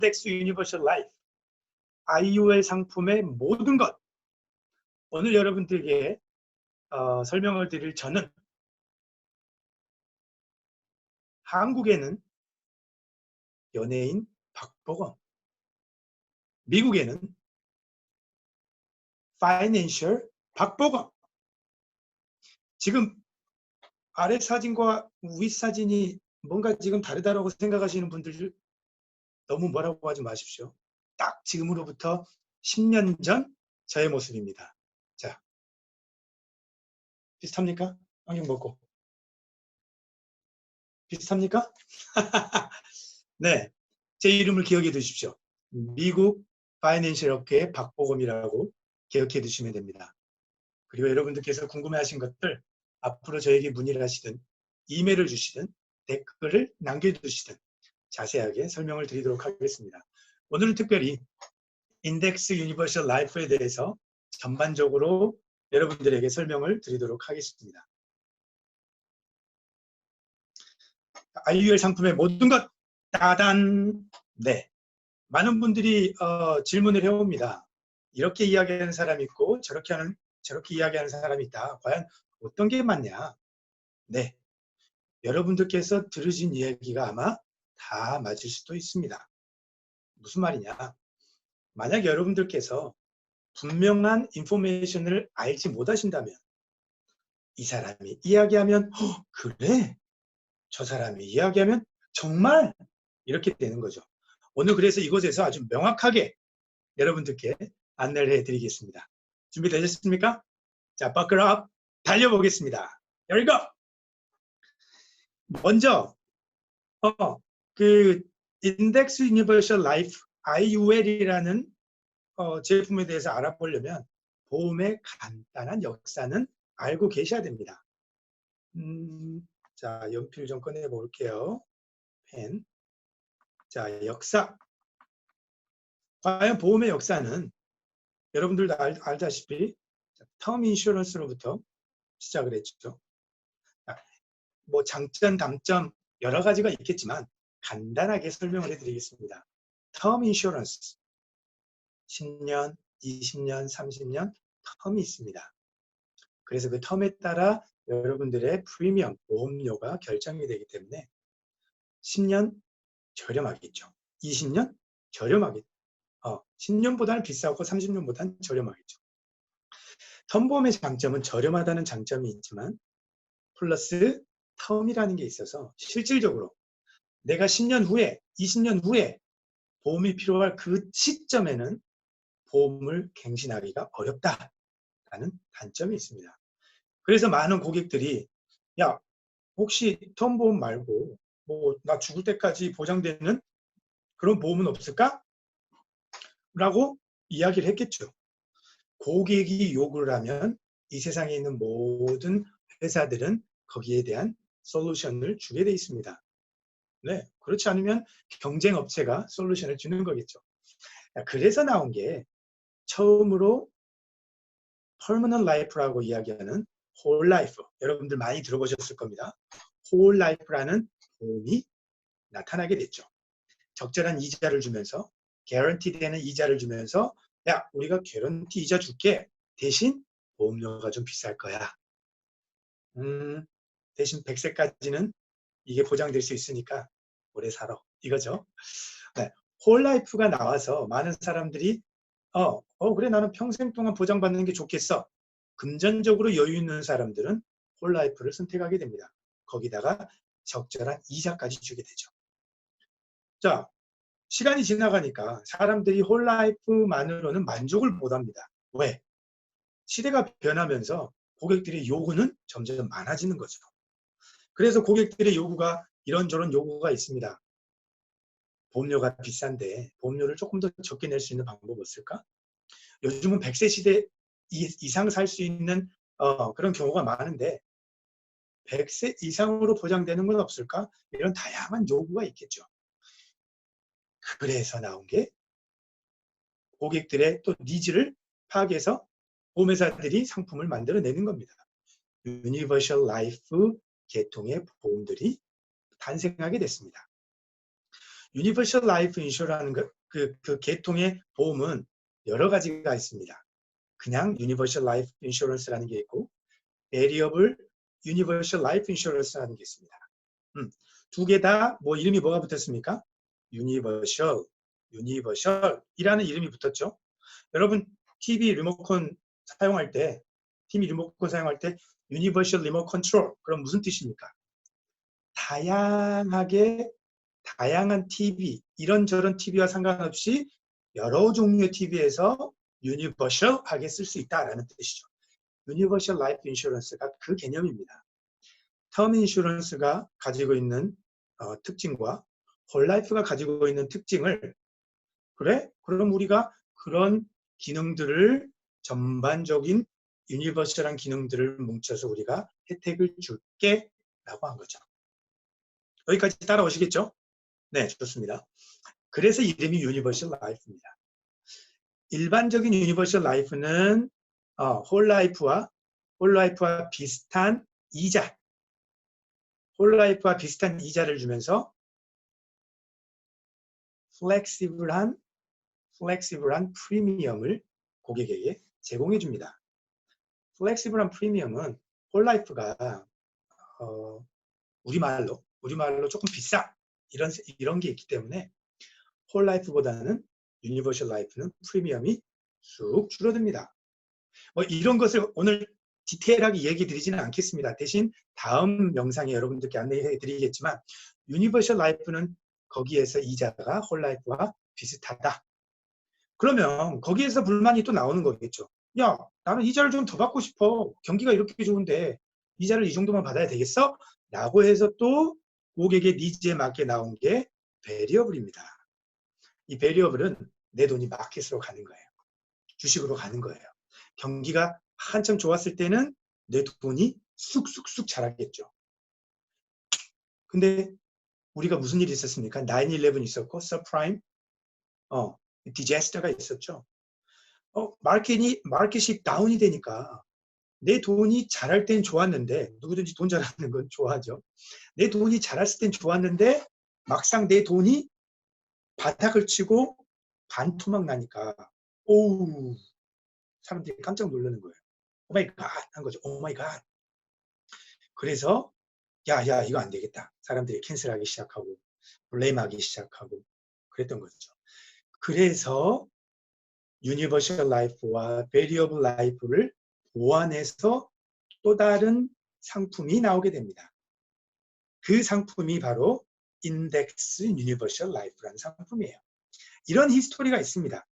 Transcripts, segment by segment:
인덱스 유니버셜 라이프 IUL 상품의 모든 것. 오늘 여러분들에게 설명을 드릴 저는 한국에는 연예인 박보검, 미국에는 파이낸셜 박보검. 지금 아래 사진과 윗 사진이 뭔가 지금 다르다고 생각하시는 분들 너무 뭐라고 하지 마십시오. 딱 지금으로부터 10년 전 저의 모습입니다. 자, 비슷합니까? 안경 벗고. 비슷합니까? 네, 제 이름을 기억해 두십시오. 미국 파이낸셜 업계의 박보검이라고 기억해 두시면 됩니다. 그리고 여러분들께서 궁금해하신 것들 앞으로 저에게 문의를 하시든 이메일을 주시든 댓글을 남겨주시든 자세하게 설명을 드리도록 하겠습니다. 오늘은 특별히 인덱스 유니버셜 라이프에 대해서 전반적으로 여러분들에게 설명을 드리도록 하겠습니다. IUL 상품의 모든 것 따단. 네, 많은 분들이 질문을 해옵니다. 이렇게 이야기하는 사람이 있고 저렇게 이야기하는 사람이 있다. 과연 어떤 게 맞냐? 네, 여러분들께서 들으신 이야기가 아마 다 맞을 수도 있습니다. 무슨 말이냐? 만약 여러분들께서 분명한 인포메이션을 알지 못하신다면 이 사람이 이야기하면 그래? 저 사람이 이야기하면 정말? 이렇게 되는 거죠. 오늘 그래서 이곳에서 아주 명확하게 여러분들께 안내를 해드리겠습니다. 준비되셨습니까? 자, buckle up, 달려보겠습니다. Here we go! 먼저 그 인덱스 유니버셜 라이프 IUL이라는 제품에 대해서 알아보려면 보험의 간단한 역사는 알고 계셔야 됩니다. 자, 연필 좀 꺼내 볼게요. 펜. 자, 역사. 과연 보험의 역사는 여러분들도 알다시피 텀 인슈런스로부터 시작을 했죠. 뭐 장점, 단점 여러 가지가 있겠지만 간단하게 설명을 해드리겠습니다. 텀 인슈런스 10년, 20년, 30년 텀이 있습니다. 그래서 그 텀에 따라 여러분들의 프리미엄, 보험료가 결정이 되기 때문에 10년 저렴하겠죠. 20년 저렴하겠죠. 10년보다는 비싸고 30년보다는 저렴하겠죠. 텀보험의 장점은 저렴하다는 장점이 있지만 플러스 텀이라는 게 있어서 실질적으로 내가 10년 후에 20년 후에 보험이 필요할 그 시점에는 보험을 갱신하기가 어렵다라는 단점이 있습니다. 그래서 많은 고객들이 야, 혹시 텀보험 말고 뭐 나 죽을 때까지 보장되는 그런 보험은 없을까? 라고 이야기를 했겠죠. 고객이 요구를 하면 이 세상에 있는 모든 회사들은 거기에 대한 솔루션을 주게 돼 있습니다. 네, 그렇지 않으면 경쟁 업체가 솔루션을 주는 거겠죠. 그래서 나온 게 처음으로 퍼머넌트 라이프라고 이야기하는 홀 라이프. 여러분들 많이 들어보셨을 겁니다. 홀 라이프라는 보험이 나타나게 됐죠. 적절한 이자를 주면서 개런티 되는 이자를 주면서 야, 우리가 개런티 이자 줄게. 대신 보험료가 좀 비쌀 거야. 대신 100세까지는 이게 보장될 수 있으니까 오래 살아. 이거죠. 네. 홀라이프가 나와서 많은 사람들이 그래 나는 평생 동안 보장받는 게 좋겠어. 금전적으로 여유 있는 사람들은 홀라이프를 선택하게 됩니다. 거기다가 적절한 이자까지 주게 되죠. 자, 시간이 지나가니까 사람들이 홀라이프만으로는 만족을 못합니다. 왜? 시대가 변하면서 고객들의 요구는 점점 많아지는 거죠. 그래서 고객들의 요구가 이런저런 요구가 있습니다. 보험료가 비싼데 보험료를 조금 더 적게 낼 수 있는 방법 없을까? 요즘은 100세 시대 이상 살 수 있는 그런 경우가 많은데 100세 이상으로 보장되는 건 없을까? 이런 다양한 요구가 있겠죠. 그래서 나온 게 고객들의 또 니즈를 파악해서 보험회사들이 상품을 만들어내는 겁니다. 유니버셜 라이프 계통의 보험들이 탄생하게 됐습니다. 유니버셜 라이프 인슈라는 그 계통의 보험은 여러 가지가 있습니다. 그냥 유니버셜 라이프 인슈런스라는 게 있고 베리어블 유니버셜 라이프 인슈런스라는 게 있습니다. 두 개 다 뭐 이름이 뭐가 붙었습니까? 유니버셜이라는 이름이 붙었죠. 여러분 TV 리모컨 사용할 때 유니버셜 리모컨 컨트롤 그럼 무슨 뜻입니까? 다양한 TV, 이런저런 TV와 상관없이 여러 종류의 TV에서 유니버셜하게 쓸 수 있다라는 뜻이죠. 유니버셜 라이프 인슈런스가 그 개념입니다. 텀 인슈런스가 가지고 있는 특징과 홀라이프가 가지고 있는 특징을 그래? 그럼 우리가 그런 기능들을 전반적인 유니버셜한 기능들을 뭉쳐서 우리가 혜택을 줄게 라고 한 거죠. 여기까지 따라오시겠죠? 네, 좋습니다. 그래서 이름이 유니버셜 라이프입니다. 일반적인 유니버셜 라이프는 홀라이프와 비슷한 홀라이프와 비슷한 이자를 주면서 플렉시블한 프리미엄을 고객에게 제공해 줍니다. 플렉시블한 프리미엄은 홀라이프가 우리말로 조금 비싸 이런 게 있기 때문에 홀라이프보다는 유니버셜 라이프는 프리미엄이 쑥 줄어듭니다. 뭐 이런 것을 오늘 디테일하게 얘기 드리지는 않겠습니다. 대신 다음 영상에 여러분들께 안내해 드리겠지만 유니버셜 라이프는 거기에서 이자가 홀라이프와 비슷하다. 그러면 거기에서 불만이 또 나오는 거겠죠. 야, 나는 이자를 좀 더 받고 싶어. 경기가 이렇게 좋은데 이자를 이 정도만 받아야 되겠어? 라고 해서 또 고객의 니즈에 맞게 나온 게 베리어블입니다. 이 베리어블은 내 돈이 마켓으로 가는 거예요. 주식으로 가는 거예요. 경기가 한참 좋았을 때는 내 돈이 쑥쑥쑥 자라겠죠. 근데 우리가 무슨 일이 있었습니까? 9/11 있었고 서프라임 디제스터가 있었죠. 마켓이 다운이 되니까 내 돈이 자랄 땐 좋았는데 누구든지 돈 자라는 건 좋아하죠. 내 돈이 자랐을 땐 좋았는데 막상 내 돈이 바닥을 치고 반토막 나니까 오우 사람들이 깜짝 놀라는 거예요. 오마이갓 한 거죠. 오마이갓. 그래서 야 이거 안 되겠다. 사람들이 캔슬하기 시작하고 블레임하기 시작하고 그랬던 거죠. 그래서 유니버셜 라이프와 베리어블 라이프를 보완해서 또 다른 상품이 나오게 됩니다. 그 상품이 바로 인덱스 유니버셜 라이프라는 상품이에요. 이런 히스토리가 있습니다.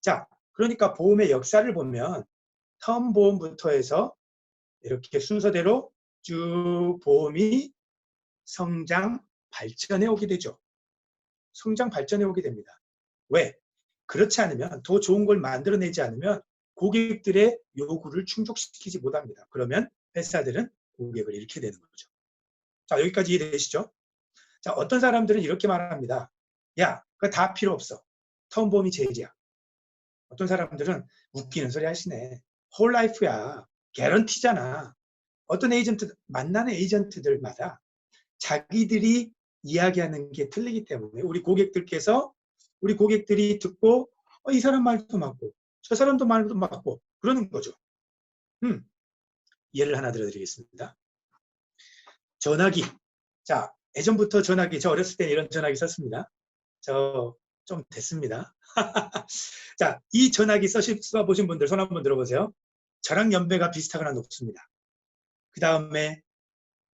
자, 그러니까 보험의 역사를 보면 텀 보험부터 해서 이렇게 순서대로 쭉 보험이 성장, 발전해 오게 되죠. 성장, 발전해 오게 됩니다. 왜? 그렇지 않으면 더 좋은 걸 만들어내지 않으면 고객들의 요구를 충족시키지 못합니다. 그러면 회사들은 고객을 잃게 되는 거죠. 자, 여기까지 이해되시죠? 자, 어떤 사람들은 이렇게 말합니다. 야, 그거 다 필요 없어. 텀보험이 제일이야. 어떤 사람들은 웃기는 소리 하시네. 홀라이프야. 개런티잖아. 어떤 만나는 에이전트들마다 자기들이 이야기하는 게 틀리기 때문에 우리 고객들이 듣고 이 사람 말도 맞고 저 사람도 말도 맞고 그러는 거죠. 예를 하나 들어드리겠습니다. 전화기. 자, 예전부터 전화기, 저 어렸을 때 이런 전화기 썼습니다. 저 좀 됐습니다. 자, 이 전화기 써보신 분들 손 한번 들어보세요. 저랑 연배가 비슷하거나 높습니다. 그 다음에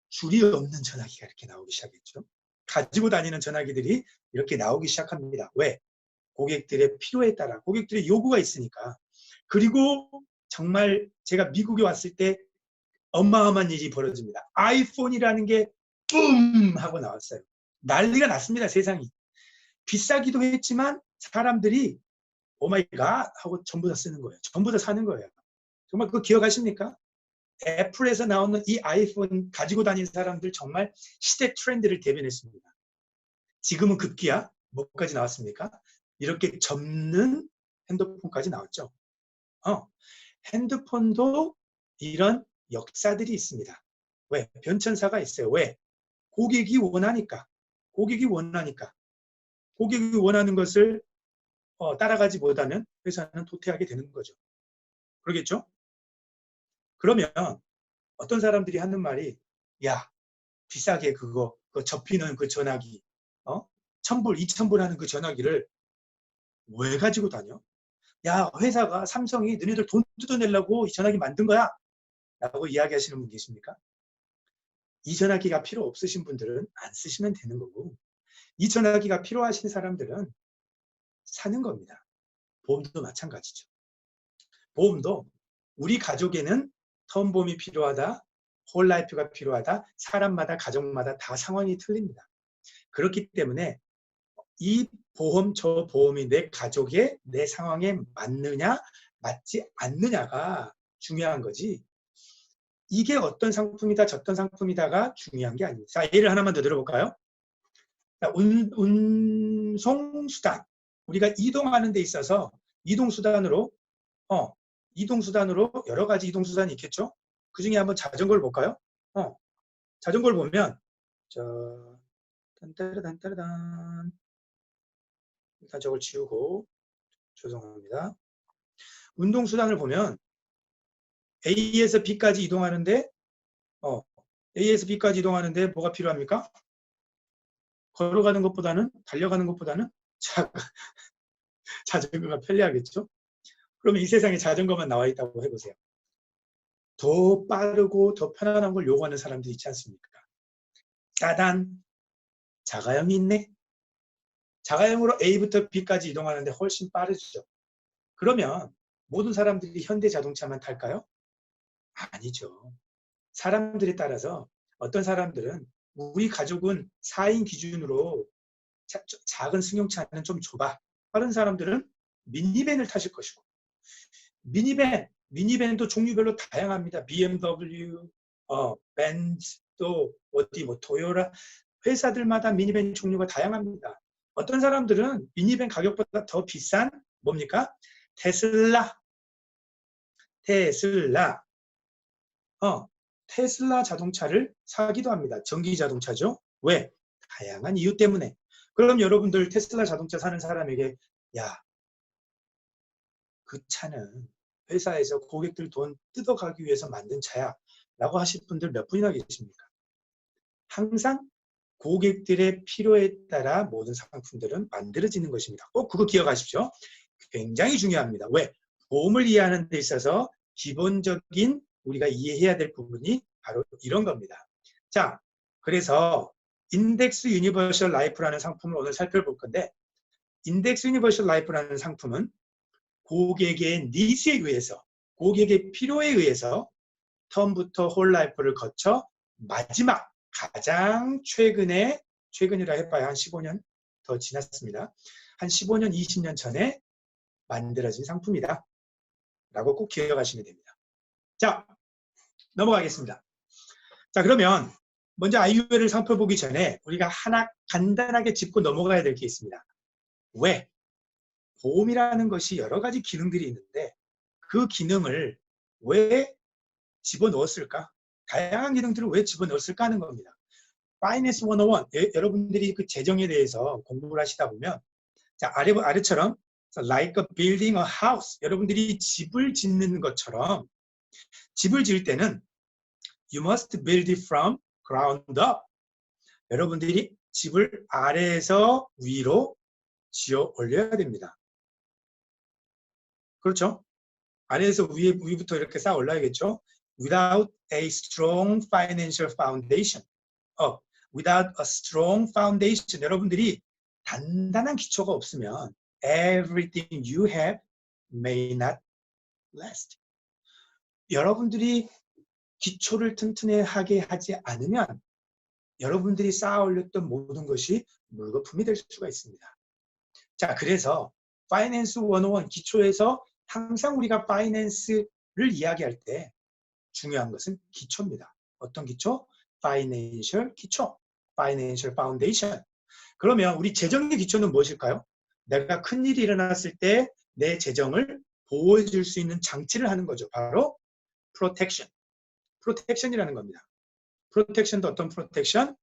줄이 없는 전화기가 이렇게 나오기 시작했죠. 가지고 다니는 전화기들이 이렇게 나오기 시작합니다. 왜? 고객들의 필요에 따라 고객들의 요구가 있으니까. 그리고 정말 제가 미국에 왔을 때 어마어마한 일이 벌어집니다. 아이폰이라는 게 뿜 하고 나왔어요. 난리가 났습니다. 세상이. 비싸기도 했지만 사람들이 오마이갓 하고 전부 다 쓰는 거예요. 전부 다 사는 거예요. 정말 그거 기억하십니까? 애플에서 나오는 이 아이폰 가지고 다니는 사람들 정말 시대 트렌드를 대변했습니다. 지금은 급기야 뭐까지 나왔습니까? 이렇게 접는 핸드폰까지 나왔죠. 핸드폰도 이런 역사들이 있습니다. 왜? 변천사가 있어요. 왜? 고객이 원하니까. 고객이 원하는 것을 따라가지 못하면 회사는 도태하게 되는 거죠. 그러겠죠? 그러면 어떤 사람들이 하는 말이 야 비싸게 그거 접히는 그 전화기 1,000불, 2,000불 하는 그 전화기를 왜 가지고 다녀? 야 회사가 삼성이 너네들 돈 뜯어내려고 이 전화기 만든 거야 라고 이야기하시는 분 계십니까? 이 전화기가 필요 없으신 분들은 안 쓰시면 되는 거고 이 전화기가 필요하신 사람들은 사는 겁니다. 보험도 마찬가지죠. 보험도 우리 가족에는 텀보험이 필요하다, 홀라이프가 필요하다, 사람마다 가족마다 다 상황이 틀립니다. 그렇기 때문에 이 보험, 저 보험이 내 가족의 내 상황에 맞느냐, 맞지 않느냐가 중요한 거지. 이게 어떤 상품이다, 저떤 상품이다가 중요한 게 아닙니다. 자, 예를 하나만 더 들어볼까요? 자, 운송수단. 우리가 이동하는 데 있어서 이동수단으로 여러 가지 이동수단이 있겠죠? 그 중에 한번 자전거를 볼까요? 자전거를 보면, 딴따르단. 일단 저걸 지우고, 죄송합니다. 운동수단을 보면, A에서 B까지 이동하는데, A에서 B까지 이동하는데 뭐가 필요합니까? 걸어가는 것보다는, 달려가는 것보다는 자전거가 편리하겠죠? 그러면 이 세상에 자전거만 나와 있다고 해보세요. 더 빠르고 더 편안한 걸 요구하는 사람들이 있지 않습니까? 짜단, 자가용이 있네. 자가용으로 A부터 B까지 이동하는데 훨씬 빠르죠. 그러면 모든 사람들이 현대자동차만 탈까요? 아니죠. 사람들에 따라서 어떤 사람들은 우리 가족은 4인 기준으로 작은 승용차는 좀 좁아. 다른 사람들은 미니밴을 타실 것이고 미니밴도 종류별로 다양합니다. BMW, 벤츠, 또 토요타 회사들마다 미니밴 종류가 다양합니다. 어떤 사람들은 미니밴 가격보다 더 비싼 뭡니까? 테슬라 자동차를 사기도 합니다. 전기 자동차죠. 왜? 다양한 이유 때문에. 그럼 여러분들 테슬라 자동차 사는 사람에게 야, 그 차는 회사에서 고객들 돈 뜯어가기 위해서 만든 차야 라고 하실 분들 몇 분이나 계십니까? 항상 고객들의 필요에 따라 모든 상품들은 만들어지는 것입니다. 꼭 그거 기억하십시오. 굉장히 중요합니다. 왜? 보험을 이해하는 데 있어서 기본적인 우리가 이해해야 될 부분이 바로 이런 겁니다. 자, 그래서 인덱스 유니버셜 라이프라는 상품을 오늘 살펴볼 건데 인덱스 유니버셜 라이프라는 상품은 고객의 니즈에 의해서 고객의 필요에 의해서 텀부터 홀라이프를 거쳐 마지막 가장 최근이라 해봐야 한 15년 더 지났습니다. 한 15년, 20년 전에 만들어진 상품이다. 라고 꼭 기억하시면 됩니다. 자, 넘어가겠습니다. 자, 그러면 먼저 IUL을 살펴보기 전에 우리가 하나 간단하게 짚고 넘어가야 될 게 있습니다. 왜? 보험이라는 것이 여러 가지 기능들이 있는데 그 기능을 왜 집어넣었을까? 다양한 기능들을 왜 집어넣었을까 하는 겁니다. Finance 101, 여러분들이 그 재정에 대해서 공부를 하시다 보면 자, 아래처럼 like building a house, 여러분들이 집을 짓는 것처럼 집을 지을 때는 you must build it from ground up. 여러분들이 집을 아래에서 위로 지어 올려야 됩니다. 그렇죠? 아래에서 위부터 이렇게 쌓아 올라야겠죠? Without a strong financial foundation. Without a strong foundation. 여러분들이 단단한 기초가 없으면 everything you have may not last. 여러분들이 기초를 튼튼하게 하지 않으면 여러분들이 쌓아 올렸던 모든 것이 물거품이 될 수가 있습니다. 자, 그래서 파이낸스 101 기초에서 항상 우리가 파이낸스를 이야기할 때 중요한 것은 기초입니다. 어떤 기초? 파이낸셜 기초, 파이낸셜 파운데이션. 그러면 우리 재정의 기초는 무엇일까요? 내가 큰일이 일어났을 때 내 재정을 보호해줄 수 있는 장치를 하는 거죠. 바로 프로텍션. 프로텍션이라는 겁니다. 프로텍션도 어떤 프로텍션?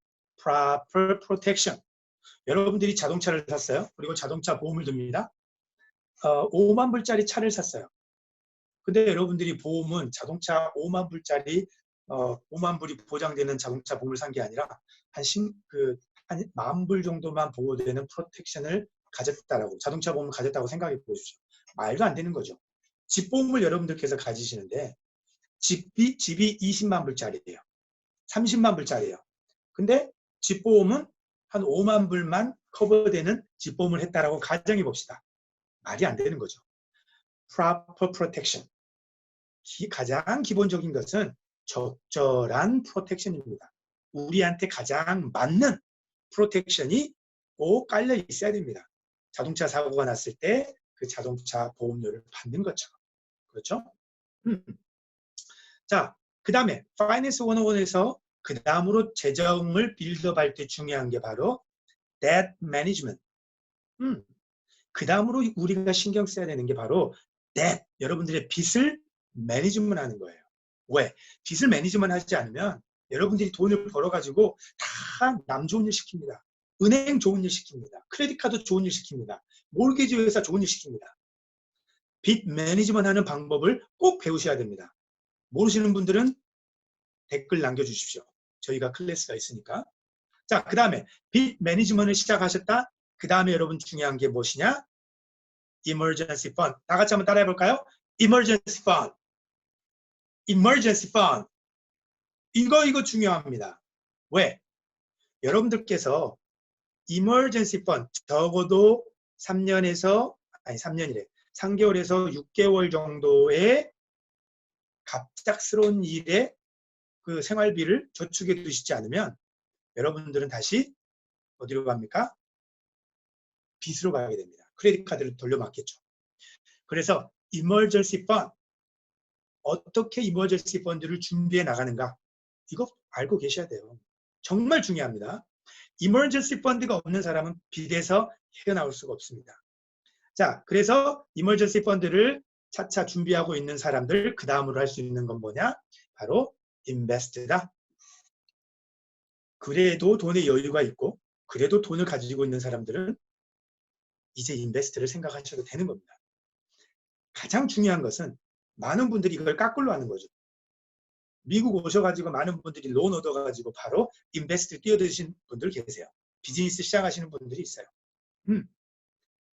proper protection. 여러분들이 자동차를 샀어요. 그리고 자동차 보험을 듭니다. 5만 불짜리 차를 샀어요. 근데 여러분들이 보험은 자동차 5만 불짜리 5만 불이 보장되는 자동차 보험을 산 게 아니라 한 1만 불 정도만 보호되는 프로텍션을 가졌다라고, 자동차 보험을 가졌다고 생각해 보십시오. 말도 안 되는 거죠. 집 보험을 여러분들께서 가지시는데 집이 20만 불짜리예요. 30만 불짜리예요. 근데 집 보험은 한 5만 불만 커버되는 집 보험을 했다라고 가정해 봅시다. 말이 안 되는 거죠. proper protection. 가장 기본적인 것은 적절한 프로텍션입니다. 우리한테 가장 맞는 프로텍션이 꼭 깔려 있어야 됩니다. 자동차 사고가 났을 때 그 자동차 보험료를 받는 것처럼. 그렇죠? 자, 그 다음에 Finance 101에서 그 다음으로 재정을 빌드업할 때 중요한 게 바로 debt management. 그 다음으로 우리가 신경 써야 되는 게 바로 debt, 여러분들의 빚을 매니지먼트 하는 거예요. 왜? 빚을 매니지먼트 하지 않으면 여러분들이 돈을 벌어가지고 다 남 좋은 일 시킵니다. 은행 좋은 일 시킵니다. 크레딧 카드 좋은 일 시킵니다. 모르게지 회사 좋은 일 시킵니다. 빚 매니지먼트 하는 방법을 꼭 배우셔야 됩니다. 모르시는 분들은 댓글 남겨주십시오. 저희가 클래스가 있으니까. 자, 그 다음에 빚 매니지먼트를 시작하셨다. 그 다음에 여러분 중요한 게 무엇이냐? emergency fund. 다 같이 한번 따라해 볼까요? emergency fund. emergency fund. 이거 중요합니다. 왜? 여러분들께서 emergency fund 적어도 3년에서 3개월에서 6개월 정도의 갑작스러운 일에 그 생활비를 저축해 두시지 않으면 여러분들은 다시 어디로 갑니까? 빚으로 가게 됩니다. 크레딧 카드를 돌려막겠죠. 그래서 emergency fund, 어떻게 emergency fund를 준비해 나가는가, 이거 알고 계셔야 돼요. 정말 중요합니다. emergency fund가 없는 사람은 빚에서 헤어나올 수가 없습니다. 자, 그래서 emergency fund를 차차 준비하고 있는 사람들, 그 다음으로 할 수 있는 건 뭐냐? 바로 invest다. 그래도 돈에 여유가 있고 그래도 돈을 가지고 있는 사람들은 이제 인베스트를 생각하셔도 되는 겁니다. 가장 중요한 것은 많은 분들이 이걸 까꿀로 하는 거죠. 미국 오셔가지고 많은 분들이 론 얻어가지고 바로 인베스트 뛰어드신 분들 계세요. 비즈니스 시작하시는 분들이 있어요.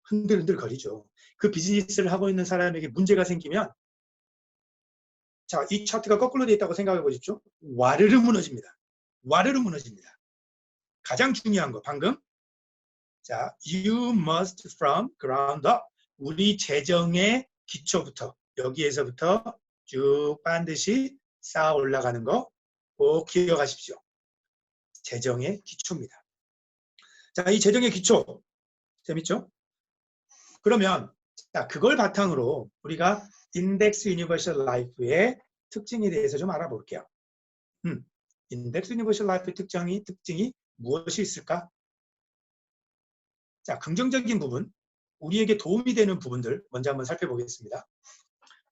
흔들흔들 거리죠. 그 비즈니스를 하고 있는 사람에게 문제가 생기면, 자, 이 차트가 거꾸로 되어 있다고 생각해 보십시오. 와르르 무너집니다. 와르르 무너집니다. 가장 중요한 거 방금, 자, you must from ground up. 우리 재정의 기초부터, 여기에서부터 쭉 반드시 쌓아 올라가는 거 꼭 기억하십시오. 재정의 기초입니다. 자, 이 재정의 기초 재밌죠? 그러면 자, 그걸 바탕으로 우리가 인덱스 유니버셜 라이프의 특징에 대해서 좀 알아볼게요. 인덱스 유니버셜 라이프의 특징이 무엇이 있을까? 자, 긍정적인 부분, 우리에게 도움이 되는 부분들 먼저 한번 살펴보겠습니다.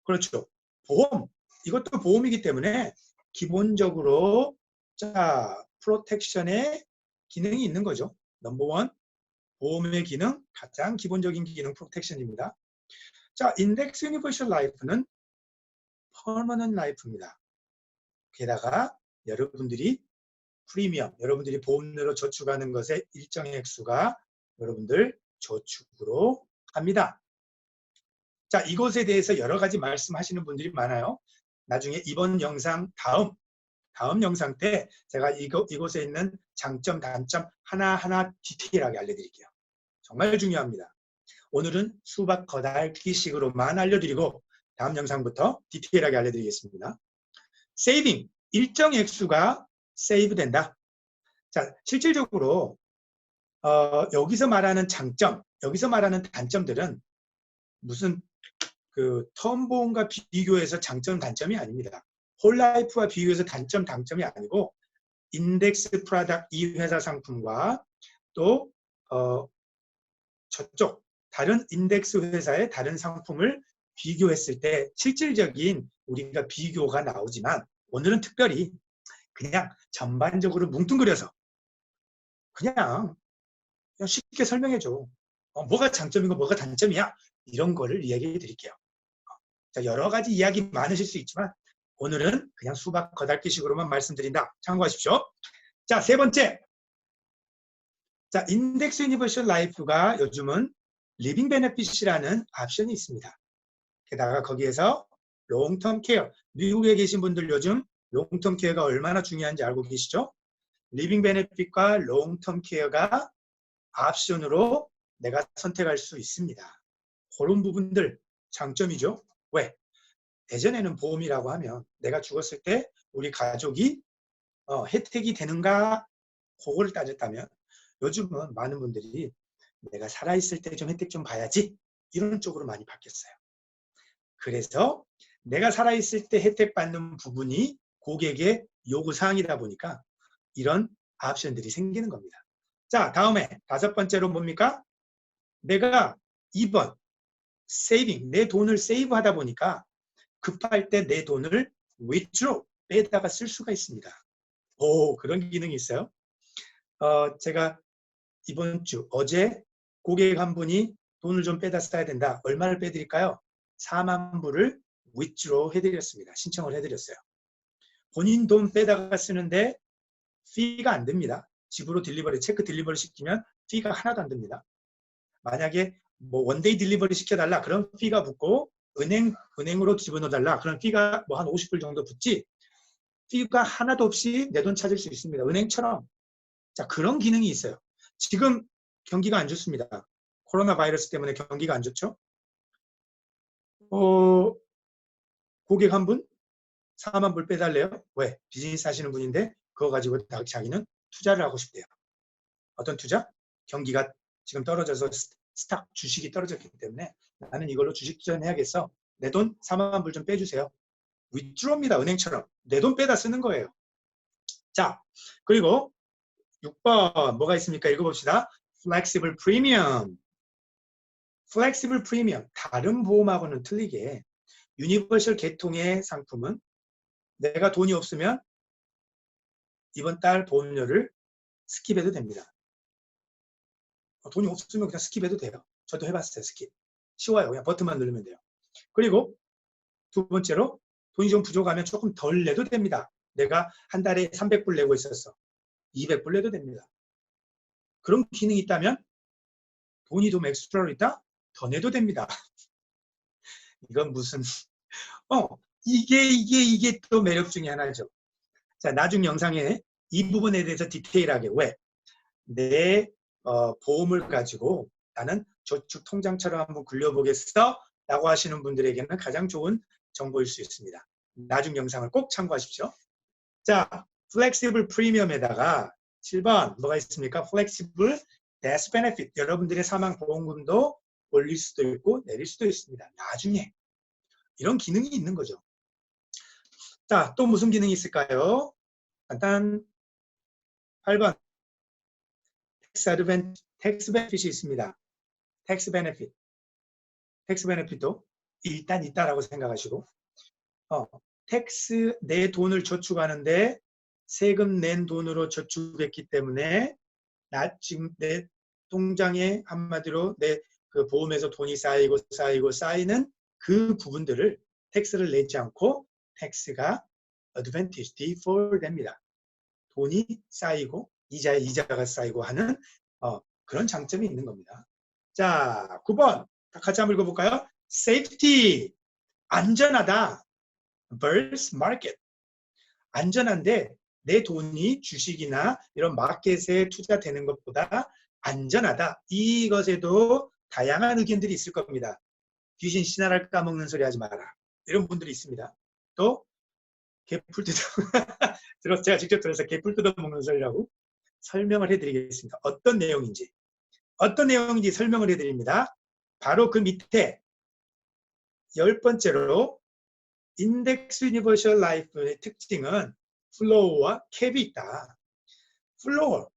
그렇죠. 보험, 이것도 보험이기 때문에 기본적으로 자, 프로텍션의 기능이 있는 거죠. 넘버원, 보험의 기능, 가장 기본적인 기능 프로텍션입니다. 자, 인덱스 유니버셜 라이프는 퍼머넌트 라이프입니다. 게다가 여러분들이 프리미엄, 여러분들이 보험료로 저축하는 것의 일정의 액수가 여러분들 저축으로 갑니다. 자, 이것에 대해서 여러 가지 말씀하시는 분들이 많아요. 나중에 이번 영상 다음 영상 때 제가 이곳에 있는 장점, 단점 하나하나 디테일하게 알려드릴게요. 정말 중요합니다. 오늘은 수박 겉핥기식으로만 알려드리고 다음 영상부터 디테일하게 알려드리겠습니다. 세이빙, 일정 액수가 세이브 된다. 자, 실질적으로 여기서 말하는 장점, 여기서 말하는 단점들은 무슨 그 텀보험과 비교해서 장점, 단점이 아닙니다. 홀라이프와 비교해서 단점, 장점이 아니고 인덱스 프로덕트 이 회사 상품과 또 저쪽 다른 인덱스 회사의 다른 상품을 비교했을 때 실질적인 우리가 비교가 나오지만 오늘은 특별히 그냥 전반적으로 뭉뚱그려서 그냥 그냥 쉽게 설명해줘. 뭐가 장점이고 뭐가 단점이야. 이런 거를 이야기해 드릴게요. 자, 여러 가지 이야기 많으실 수 있지만 오늘은 그냥 수박 거달기식으로만 말씀드린다. 참고하십시오. 자, 세 번째. 자, 인덱스 유니버셜 라이프가 요즘은 리빙 베네핏이라는 옵션이 있습니다. 게다가 거기에서 롱텀 케어, 미국에 계신 분들 요즘 롱텀 케어가 얼마나 중요한지 알고 계시죠? 리빙 베네핏과 롱텀 케어가 옵션으로 내가 선택할 수 있습니다. 그런 부분들 장점이죠. 왜? 예전에는 보험이라고 하면 내가 죽었을 때 우리 가족이 혜택이 되는가 그거를 따졌다면 요즘은 많은 분들이 내가 살아있을 때 좀 혜택 좀 봐야지 이런 쪽으로 많이 바뀌었어요. 그래서 내가 살아있을 때 혜택 받는 부분이 고객의 요구사항이다 보니까 이런 옵션들이 생기는 겁니다. 자, 다음에 다섯 번째로 뭡니까? 내가 2번 세이빙, 내 돈을 세이브하다 보니까 급할 때 내 돈을 withdraw, 빼다가 쓸 수가 있습니다. 오, 그런 기능이 있어요. 제가 이번 주 어제 고객 한 분이 돈을 좀 빼다 써야 된다. 얼마를 빼드릴까요? 4만 불을 withdraw 해드렸습니다. 신청을 해드렸어요. 본인 돈 빼다가 쓰는데 피가 안 됩니다. 집으로 딜리버리, 체크 딜리버리 시키면 피가 하나도 안 됩니다. 만약에 뭐 원데이 딜리버리 시켜달라 그런 피가 붙고 은행으로 집어넣어달라 그런 피가 뭐 한 50불 정도 붙지 피가 하나도 없이 내 돈 찾을 수 있습니다. 은행처럼. 자, 그런 기능이 있어요. 지금 경기가 안 좋습니다. 코로나 바이러스 때문에 경기가 안 좋죠. 고객 한 분 4만 불 빼달래요. 왜? 비즈니스 하시는 분인데 그거 가지고 자기는 투자를 하고 싶대요. 어떤 투자? 경기가 지금 떨어져서 스탁 주식이 떨어졌기 때문에 나는 이걸로 주식 투자해야겠어. 내 돈 4만 불 좀 빼주세요. 위드로입니다. 은행처럼. 내 돈 빼다 쓰는 거예요. 자, 그리고 6번 뭐가 있습니까? 읽어봅시다. Flexible Premium. Flexible Premium. 다른 보험하고는 틀리게 유니버셜 계통의 상품은 내가 돈이 없으면 이번 달 보험료를 스킵해도 됩니다. 돈이 없으면 그냥 스킵해도 돼요. 저도 해봤어요. 스킵. 쉬워요. 그냥 버튼만 누르면 돼요. 그리고 두 번째로 돈이 좀 부족하면 조금 덜 내도 됩니다. 내가 한 달에 300불 내고 있었어. 200불 내도 됩니다. 그런 기능이 있다면 돈이 좀 엑스트라로 있다? 더 내도 됩니다. 이건 무슨 이게 또 매력 중에 하나죠. 자, 나중 영상에 이 부분에 대해서 디테일하게 왜? 내 보험을 가지고 나는 저축 통장처럼 한번 굴려보겠어? 라고 하시는 분들에게는 가장 좋은 정보일 수 있습니다. 나중 영상을 꼭 참고하십시오. 자, 플렉시블 프리미엄에다가 7번 뭐가 있습니까? 플렉시블 데스 베네핏. 여러분들의 사망 보험금도 올릴 수도 있고 내릴 수도 있습니다. 나중에 이런 기능이 있는 거죠. 자, 또 무슨 기능이 있을까요? 간단 8번 텍스 베네핏이 있습니다. 텍스 베네핏. 텍스 베네핏도 일단 있다라고 생각하시고 텍스 내 돈을 저축하는데 세금 낸 돈으로 저축했기 때문에 나 지금 내 통장에 한마디로 내 그 보험에서 돈이 쌓이는 그 부분들을 텍스를 내지 않고 텍스가 advantage, defer 됩니다. 돈이 쌓이고 이자에 이자가 쌓이고 하는 그런 장점이 있는 겁니다. 자, 9번 같이 한번 읽어볼까요? safety, 안전하다. versus market, 안전한데 내 돈이 주식이나 이런 마켓에 투자되는 것보다 안전하다. 이것에도 다양한 의견들이 있을 겁니다. 귀신 신하를 까먹는 소리 하지 마라. 이런 분들이 있습니다. 또 개풀 뜯어 제가 직접 들어서 개풀 뜯어 먹는 소리라고 설명을 해드리겠습니다. 어떤 내용인지 설명을 해드립니다. 바로 그 밑에 10번째로 인덱스 유니버셜 라이프의 특징은 플로우와 캡이 있다. 플로우,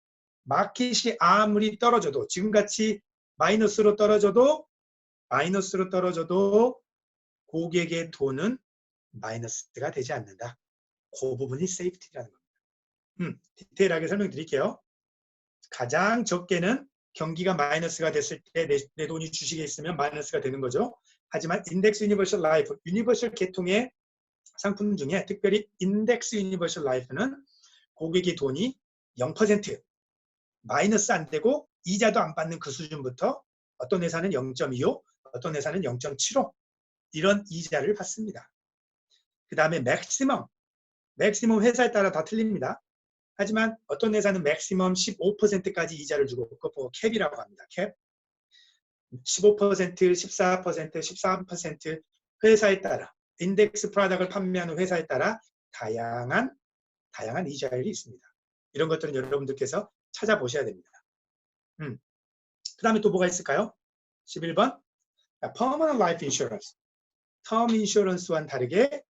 마켓이 아무리 떨어져도 지금같이 마이너스로 떨어져도 고객의 돈은 마이너스가 되지 않는다. 그 부분이 세이프티라는 겁니다. 디테일하게 설명드릴게요. 가장 적게는 경기가 마이너스가 됐을 때 내 돈이 주식에 있으면 마이너스가 되는 거죠. 하지만 인덱스 유니버셜 라이프, 유니버셜 계통의 상품 중에 특별히 인덱스 유니버셜 라이프는 고객의 돈이 0% 마이너스 안 되고 이자도 안 받는 그 수준부터 어떤 회사는 0.25, 어떤 회사는 0.75 이런 이자를 받습니다. 그 다음에 맥시멈 회사에 따라 다 틀립니다. 하지만 어떤 회사는 맥시멈 15%까지 이자를 주고 그거 캡이라고 합니다. 캡. 15%, 14%, 13% 회사에 따라 인덱스 프로덕트를 판매하는 회사에 따라 다양한 이자율이 있습니다. 이런 것들은 여러분들께서 찾아보셔야 됩니다. 그 다음에 또 뭐가 있을까요? 11번 Permanent Life Insurance. Term Insurance와는 다르게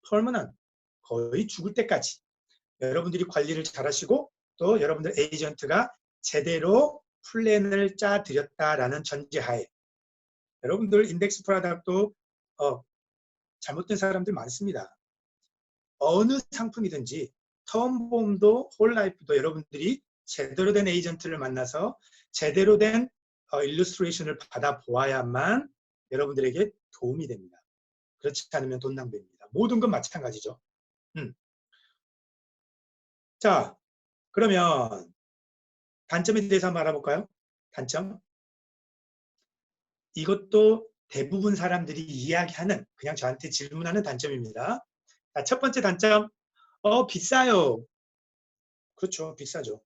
Permanent, 거의 죽을 때까지 여러분들이 관리를 잘 하시고 또 여러분들 에이전트가 제대로 플랜을 짜드렸다라는 전제하에 여러분들 인덱스 프로덕트도 잘못된 사람들 많습니다. 어느 상품이든지 텀보험도 홀라이프도 여러분들이 제대로 된 에이전트를 만나서 제대로 된 일러스트레이션을 받아보아야만 여러분들에게 도움이 됩니다. 그렇지 않으면 돈 낭비입니다. 모든 건 마찬가지죠. 자, 그러면 단점에 대해서 한번 알아볼까요? 단점. 이것도 대부분 사람들이 이야기하는, 그냥 저한테 질문하는 단점입니다. 자, 첫 번째 단점. 비싸요. 그렇죠. 비싸죠.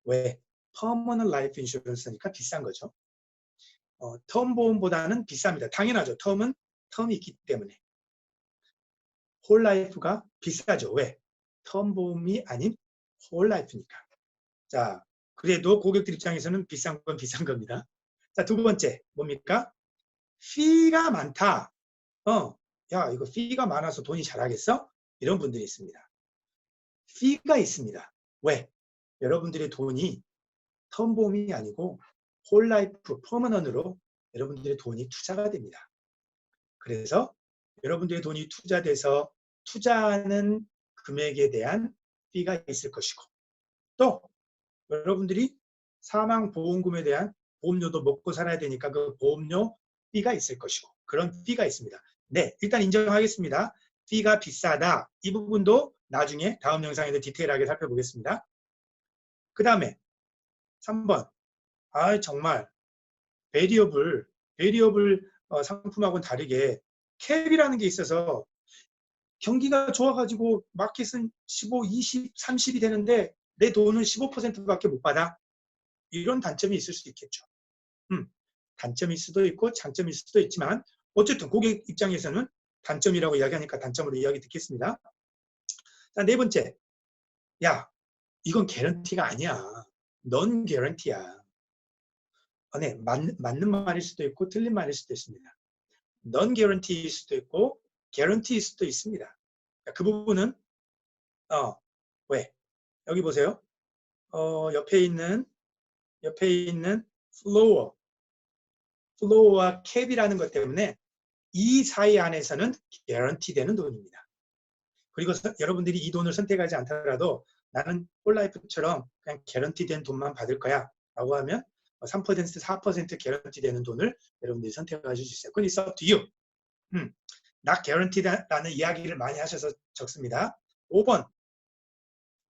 왜? Permanent Life Insurance니까 비싼 거죠. 텀 보험보다는 비쌉니다. 당연하죠. 텀은 텀이 있기 때문에. 홀라이프가 비싸죠. 왜? 텀 보험이 아닌 홀라이프니까. 자, 그래도 고객들 입장에서는 비싼 건 비싼 겁니다. 자, 두 번째 뭡니까? 피가 많다. 야, 이거 피가 많아서 돈이 잘하겠어? 이런 분들이 있습니다. 피가 있습니다. 왜? 여러분들의 돈이 텀보험이 아니고 홀라이프 퍼머넌트로 여러분들의 돈이 투자가 됩니다. 그래서 여러분들의 돈이 투자돼서 투자하는 금액에 대한 피가 있을 것이고 또 여러분들이 사망보험금에 대한 보험료도 먹고 살아야 되니까 그 보험료 피가 있을 것이고 그런 피가 있습니다. 네, 일단 인정하겠습니다. 피가 비싸다. 이 부분도 나중에 다음 영상에서 디테일하게 살펴보겠습니다. 그 다음에 3번. 정말 베리어블 상품하고는 다르게 캡이라는 게 있어서 경기가 좋아가지고 마켓은 15, 20, 30이 되는데 내 돈은 15%밖에 못 받아. 이런 단점이 있을 수 있겠죠. 단점일 수도 있고 장점일 수도 있지만 어쨌든 고객 입장에서는 단점이라고 이야기하니까 단점으로 이야기 듣겠습니다. 자, 네 번째. 야, 이건 개런티가 아니야. 넌 개런티야. 네, 맞는 말일 수도 있고 틀린 말일 수도 있습니다. 넌 개런티일 수도 있고 개런티일 수도 있습니다. 그 부분은 왜? 여기 보세요. 옆에 있는 플로어와 캡이라는 것 때문에 이 사이 안에서는 개런티 되는 돈입니다. 그리고 여러분들이 이 돈을 선택하지 않더라도 나는 홀라이프처럼 그냥 개런티 된 돈만 받을 거야 라고 하면 3%, 4% 개런티 되는 돈을 여러분들이 선택하실 수 있어요. 그건 it's up to you. not guaranteed라는 이야기를 많이 하셔서 적습니다. 5번.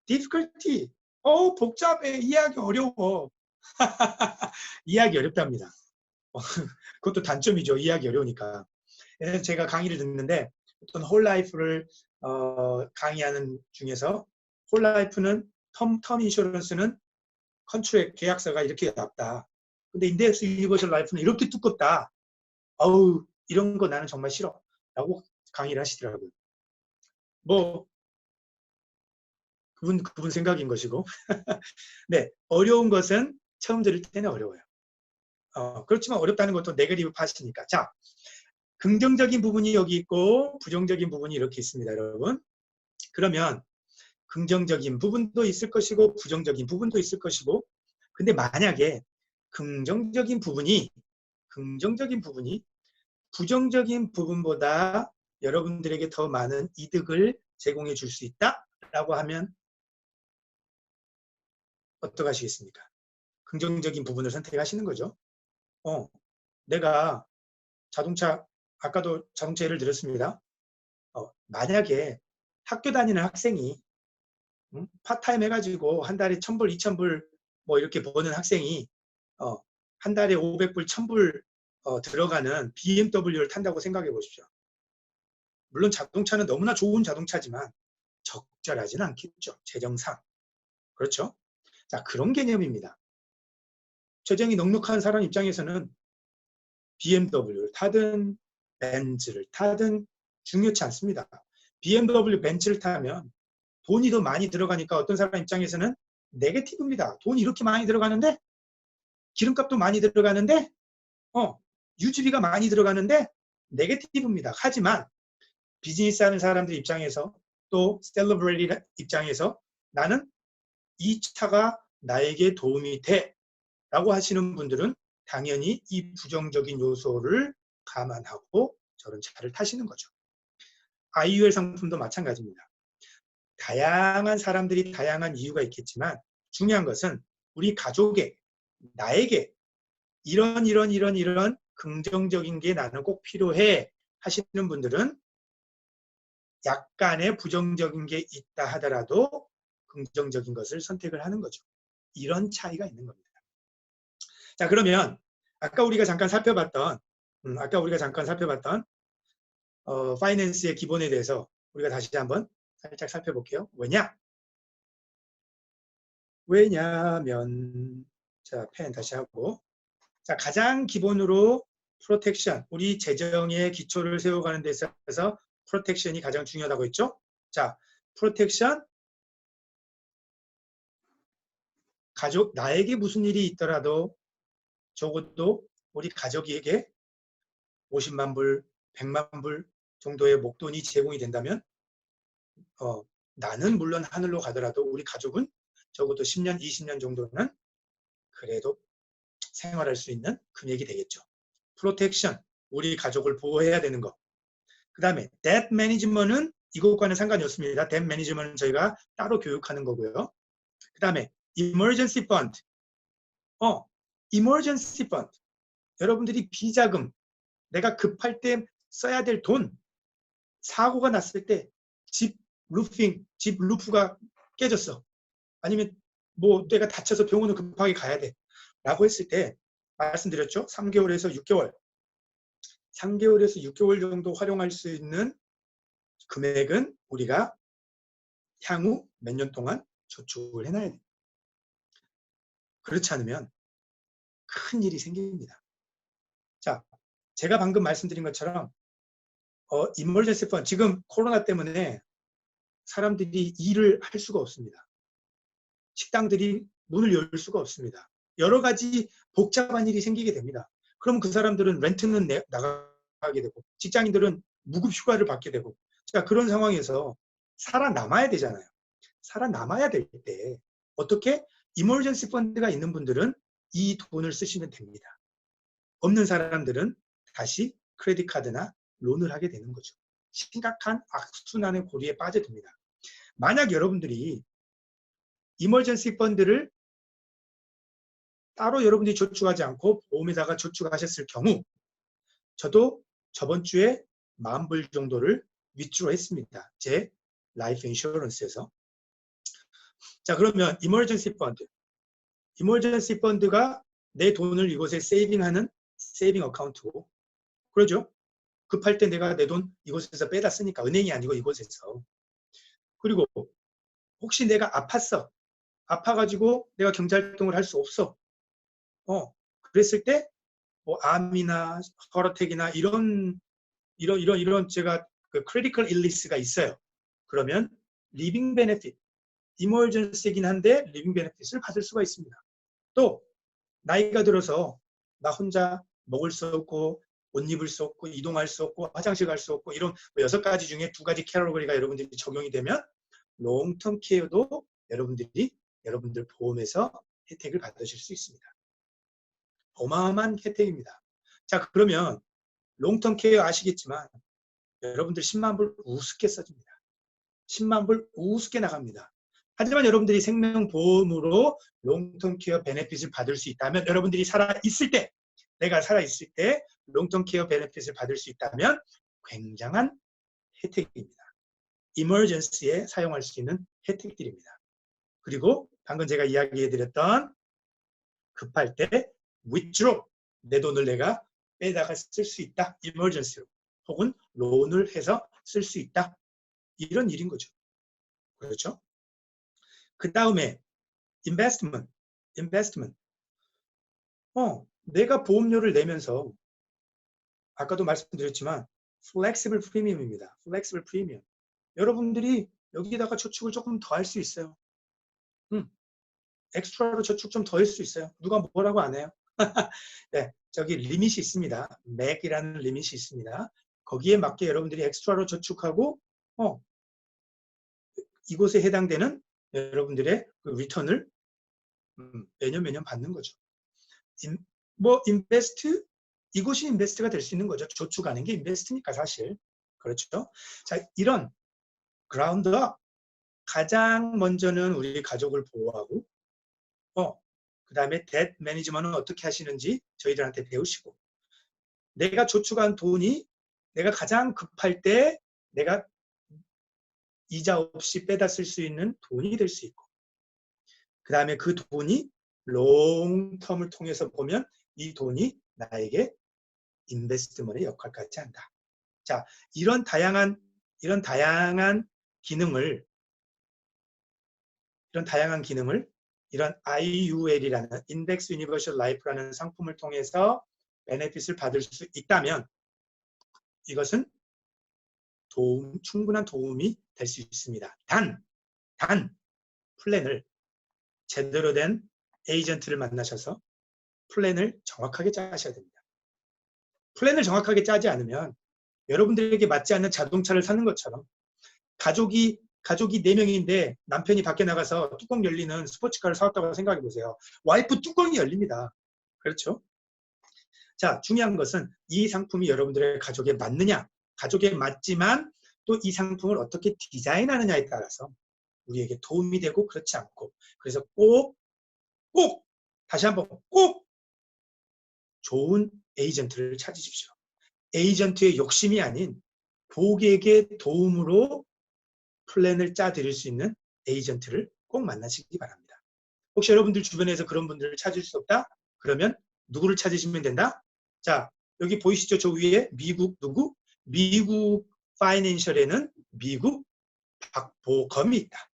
difficulty. 복잡해. 이해하기 어려워. 이해하기 어렵답니다. 그것도 단점이죠. 이해하기 어려우니까. 제가 강의를 듣는데 어떤 홀라이프를 강의하는 중에서 홀라이프는 텀 인슈런스는 컨트랙 계약서가 이렇게 얇다. 근데 인덱스 유니버셜 라이프는 이렇게 두껍다. 이런 거 나는 정말 싫어. 라고 강의를 하시더라고요. 뭐 그분 생각인 것이고. 네, 어려운 것은 처음 들을 때는 어려워요. 그렇지만 어렵다는 것도 네거티브 파시니까. 자, 긍정적인 부분이 여기 있고 부정적인 부분이 이렇게 있습니다, 여러분. 그러면 긍정적인 부분도 있을 것이고 부정적인 부분도 있을 것이고 근데 만약에 긍정적인 부분이 부정적인 부분보다 여러분들에게 더 많은 이득을 제공해 줄 수 있다라고 하면 어떡하시겠습니까? 긍정적인 부분을 선택하시는 거죠. 내가 자동차, 아까도 자동차 예를 들었습니다. 만약에 학교 다니는 학생이 파타임 해가지고 한 달에 1,000불, 2,000불 뭐 이렇게 버는 학생이 한 달에 500불, 1,000불 들어가는 BMW를 탄다고 생각해 보십시오. 물론 자동차는 너무나 좋은 자동차지만 적절하지는 않겠죠. 재정상. 그렇죠? 자, 그런 개념입니다. 재정이 넉넉한 사람 입장에서는 BMW를 타든 벤츠를 타든 중요치 않습니다. BMW, 벤츠를 타면 돈이 더 많이 들어가니까 어떤 사람 입장에서는 네게티브입니다. 돈이 이렇게 많이 들어가는데 기름값도 많이 들어가는데 유지비가 많이 들어가는데 네게티브입니다. 하지만 비즈니스 하는 사람들 입장에서 또 셀러브리티 입장에서 나는 이 차가 나에게 도움이 돼 라고 하시는 분들은 당연히 이 부정적인 요소를 감안하고 저런 차를 타시는 거죠. IUL 상품도 마찬가지입니다. 다양한 사람들이 다양한 이유가 있겠지만 중요한 것은 우리 가족에, 나에게 이런 긍정적인 게 나는 꼭 필요해 하시는 분들은 약간의 부정적인 게 있다 하더라도 긍정적인 것을 선택을 하는 거죠. 이런 차이가 있는 겁니다. 자, 그러면 아까 우리가 잠깐 살펴봤던 파이낸스의 기본에 대해서 우리가 다시 한번 살짝 살펴볼게요. 왜냐하면 자, 펜 다시 하고 자, 가장 기본으로 프로텍션, 우리 재정의 기초를 세워가는 데 있어서 프로텍션이 가장 중요하다고 했죠. 자, 프로텍션, 가족, 나에게 무슨 일이 있더라도 적어도 우리 가족에게 50만 불, 100만 불 정도의 목돈이 제공이 된다면 나는 물론 하늘로 가더라도 우리 가족은 적어도 10년, 20년 정도는 그래도 생활할 수 있는 금액이 되겠죠. 프로텍션, 우리 가족을 보호해야 되는 거. 그 다음에 debt management은 이것과는 상관이 없습니다. debt management은 저희가 따로 교육하는 거고요. 그 다음에 emergency fund. emergency fund. 여러분들이 비자금, 내가 급할 때 써야 될 돈, 사고가 났을 때 집 루프가 깨졌어. 아니면 뭐 내가 다쳐서 병원을 급하게 가야 돼. 라고 했을 때 말씀드렸죠. 3개월에서 6개월. 3개월에서 6개월 정도 활용할 수 있는 금액은 우리가 향후 몇 년 동안 저축을 해놔야 돼요. 그렇지 않으면 큰 일이 생깁니다. 자, 제가 방금 말씀드린 것처럼 이머전시 펀드, 지금 코로나 때문에 사람들이 일을 할 수가 없습니다. 식당들이 문을 열 수가 없습니다. 여러 가지 복잡한 일이 생기게 됩니다. 그럼 그 사람들은 렌트는 나가게 되고 직장인들은 무급 휴가를 받게 되고 자, 그런 상황에서 살아남아야 되잖아요. 살아남아야 될 때 어떻게 이머전시 펀드가 있는 분들은 이 돈을 쓰시면 됩니다. 없는 사람들은 다시 크레딧 카드나 론을 하게 되는 거죠. 심각한 악순환의 고리에 빠져듭니다. 만약 여러분들이 이머전시 펀드를 따로 여러분들이 저축하지 않고 보험에다가 저축하셨을 경우 저도 저번 주에 10,000불 정도를 위주로 했습니다. 제 라이프 인슈런스에서. 자, 그러면 이머전시 펀드가 내 돈을 이곳에 세이빙하는 세이빙 어카운트고 그러죠. 급할 때 내가 내 돈 이곳에서 빼다 쓰니까 은행이 아니고 이곳에서. 그리고 혹시 내가 아파가지고 내가 경제활동을 할 수 없어. 그랬을 때 뭐 암이나 허러택이나 이런 제가 그 크리티컬 일리스가 있어요. 그러면 리빙 베네핏, 이머전시이긴 한데 리빙 베네핏을 받을 수가 있습니다. 또 나이가 들어서 나 혼자 먹을 수 없고 옷 입을 수 없고 이동할 수 없고 화장실 갈 수 없고 이런 6가지 중에 2가지 캐러거리가 여러분들이 적용이 되면 롱텀 케어도 여러분들 보험에서 혜택을 받으실 수 있습니다. 어마어마한 혜택입니다. 자, 그러면 롱텀 케어 아시겠지만 여러분들 10만 불 우습게 써집니다. 10만 불 우습게 나갑니다. 하지만 여러분들이 생명보험으로 롱텀 케어 베네핏을 받을 수 있다면, 여러분들이 살아있을 때, 내가 살아있을 때 롱텀 케어 베네핏을 받을 수 있다면 굉장한 혜택입니다. 이머전시에 사용할 수 있는 혜택들입니다. 그리고 방금 제가 이야기해드렸던 급할 때 withdraw, 내 돈을 내가 빼다가 쓸 수 있다. emergency로. 혹은 론을 해서 쓸 수 있다. 이런 일인 거죠. 그렇죠? 그 다음에 investment. 내가 보험료를 내면서 아까도 말씀드렸지만 flexible premium입니다. flexible premium. 여러분들이 여기다가 저축을 조금 더 할 수 있어요. 엑스트라로 저축 좀 더 할 수 있어요. 누가 뭐라고 안 해요. 네, 저기 리밋이 있습니다. 맥이라는 리밋이 있습니다. 거기에 맞게 여러분들이 엑스트라로 저축하고 이곳에 해당되는 여러분들의 그 리턴을 매년 받는 거죠. 인베스트? 이것이 인베스트가 될 수 있는 거죠. 저축하는 게 인베스트니까 사실. 그렇죠? 자, 이런 그라운드업, 가장 먼저는 우리 가족을 보호하고 그 다음에 뎃 매니지먼트는 어떻게 하시는지 저희들한테 배우시고, 내가 저축한 돈이 내가 가장 급할 때 내가 이자 없이 빼다 쓸 수 있는 돈이 될 수 있고, 그 다음에 그 돈이 롱텀을 통해서 보면 이 돈이 나에게 인베스트먼트의 역할까지 한다. 자, 이런 다양한 기능을 이런 IUL이라는 인덱스 유니버셜 라이프라는 상품을 통해서 베네핏을 받을 수 있다면 이것은 충분한 도움이 될 수 있습니다. 단 플랜을 제대로 된 에이전트를 만나셔서 플랜을 정확하게 짜셔야 됩니다. 플랜을 정확하게 짜지 않으면 여러분들에게 맞지 않는 자동차를 사는 것처럼 가족이 4명인데 남편이 밖에 나가서 뚜껑 열리는 스포츠카를 사왔다고 생각해 보세요. 와이프 뚜껑이 열립니다. 그렇죠? 자, 중요한 것은 이 상품이 여러분들의 가족에 맞느냐, 가족에 맞지만 또 이 상품을 어떻게 디자인하느냐에 따라서 우리에게 도움이 되고 그렇지 않고, 그래서 꼭 다시 한번 꼭 좋은 에이전트를 찾으십시오. 에이전트의 욕심이 아닌 고객의 도움으로 플랜을 짜드릴 수 있는 에이전트를 꼭 만나시기 바랍니다. 혹시 여러분들 주변에서 그런 분들을 찾을 수 없다? 그러면 누구를 찾으시면 된다? 자, 여기 보이시죠? 저 위에 미국 누구? 미국 파이낸셜에는 미국 박보검이 있다.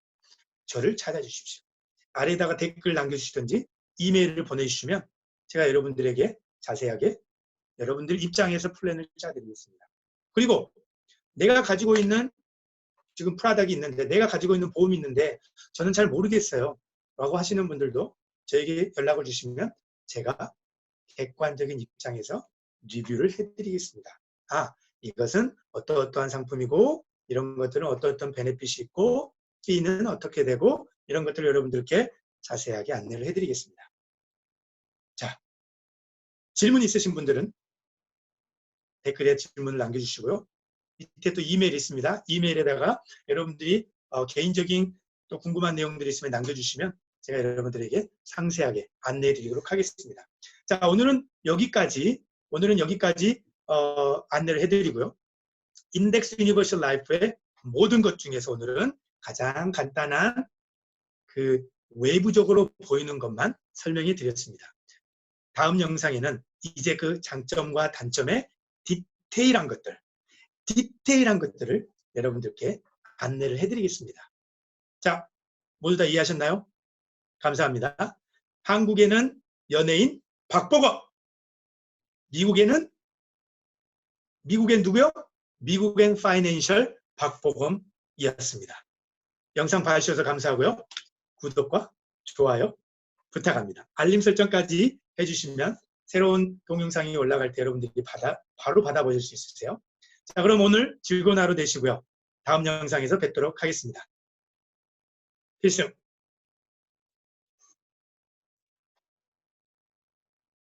저를 찾아주십시오. 아래에다가 댓글 남겨주시든지 이메일을 보내주시면 제가 여러분들에게 자세하게 여러분들 입장에서 플랜을 짜드리겠습니다. 그리고 내가 가지고 있는 지금 프라닥이 있는데, 내가 가지고 있는 보험이 있는데 저는 잘 모르겠어요 라고 하시는 분들도 저에게 연락을 주시면 제가 객관적인 입장에서 리뷰를 해드리겠습니다. 이것은 어떠한 상품이고 이런 것들은 어떤 베네핏이 있고 피는 어떻게 되고 이런 것들을 여러분들께 자세하게 안내를 해드리겠습니다. 자, 질문 있으신 분들은 댓글에 질문을 남겨주시고요. 밑에 또 이메일이 있습니다. 이메일에다가 여러분들이 개인적인 또 궁금한 내용들이 있으면 남겨주시면 제가 여러분들에게 상세하게 안내해 드리도록 하겠습니다. 자, 오늘은 여기까지 안내를 해드리고요. 인덱스 유니버셜 라이프의 모든 것 중에서 오늘은 가장 간단한 그 외부적으로 보이는 것만 설명해 드렸습니다. 다음 영상에는 이제 그 장점과 단점의 디테일한 것들을 여러분들께 안내를 해드리겠습니다. 자, 모두 다 이해하셨나요? 감사합니다. 한국에는 연예인 박보검, 미국엔 누구요? 미국엔 파이낸셜 박보검이었습니다. 영상 봐주셔서 감사하고요. 구독과 좋아요 부탁합니다. 알림 설정까지 해주시면 새로운 동영상이 올라갈 때 여러분들이 바로 받아보실 수 있으세요. 자, 그럼 오늘 즐거운 하루 되시고요. 다음 영상에서 뵙도록 하겠습니다. 필승!